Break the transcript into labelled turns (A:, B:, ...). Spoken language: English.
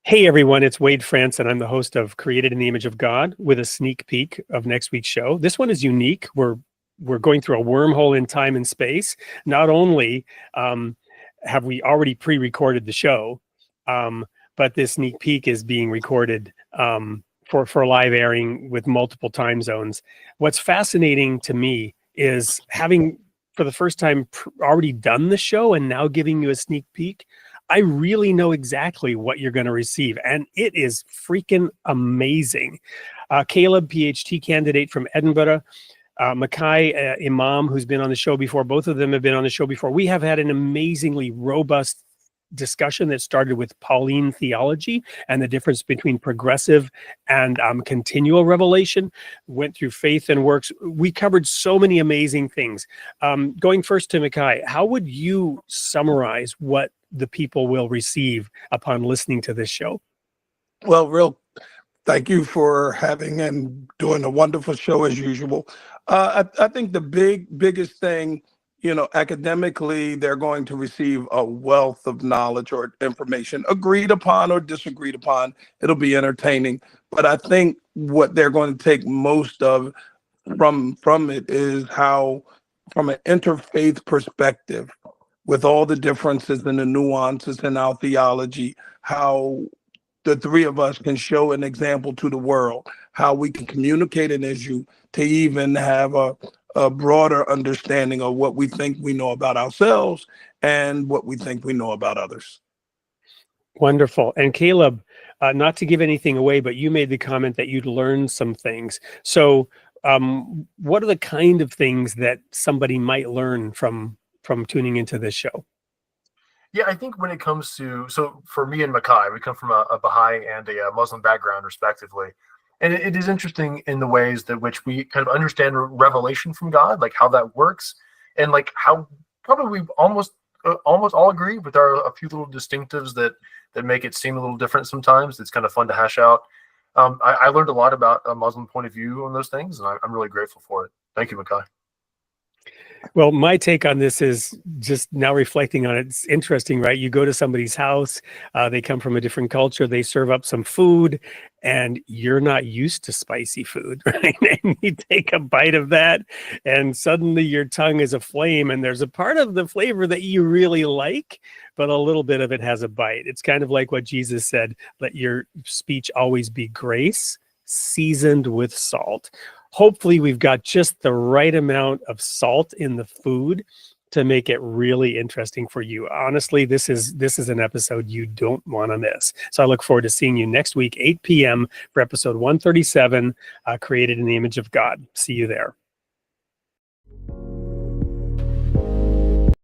A: Hey everyone, it's Wade France, and I'm the host of Created in the Image of God with a sneak peek of next week's show. This one is unique. We're going through a wormhole in time and space. Not only have we already pre-recorded the show, but this sneak peek is being recorded for live airing with multiple time zones. What's fascinating to me is having, for the first time, already done the show and now giving you a sneak peek. I really know exactly what you're going to receive, and it is freaking amazing. Caleb, PhD candidate from Edinburgh, Mekye, Imam, who's been on the show before. Both of them have been on the show before. We have had an amazingly robust discussion that started with Pauline theology and the difference between progressive and continual revelation, went through faith and works. We covered so many amazing things. Going first to Mekye, how would you summarize what the people will receive upon listening to this show?
B: Well, thank you for having and doing a wonderful show as usual. I think the biggest thing, academically, they're going to receive a wealth of knowledge or information, agreed upon or disagreed upon. It'll be entertaining. But I think what they're going to take most of from it is how, from an interfaith perspective, with all the differences and the nuances in our theology, how the three of us can show an example to the world, how we can communicate an issue to even have a broader understanding of what we think we know about ourselves and what we think we know about others.
A: Wonderful. And Caleb, not to give anything away, but you made the comment that you'd learned some things. So what are the kind of things that somebody might learn from tuning into this show?
C: Yeah, I think when it comes to, so for me and Mekye, we come from a Baha'i and a Muslim background, respectively. And it is interesting in the ways that which we kind of understand revelation from God, like how that works, and like how probably we almost all agree, but there are a few little distinctives that make it seem a little different sometimes. It's kind of fun to hash out. I learned a lot about a Muslim point of view on those things, and I'm really grateful for it. Thank you, Mekye.
A: Well, my take on this is just now reflecting on it. It's interesting, right? You go to somebody's house, they come from a different culture, they serve up some food, and you're not used to spicy food, right? And you take a bite of that, and suddenly your tongue is aflame, and there's a part of the flavor that you really like, but a little bit of it has a bite. It's kind of like what Jesus said, let your speech always be grace, seasoned with salt. Hopefully we've got just the right amount of salt in the food to make it really interesting for you. Honestly, this is an episode you don't want to miss. So I look forward to seeing you next week, 8 p.m. for episode 137, Created in the Image of God. See you there.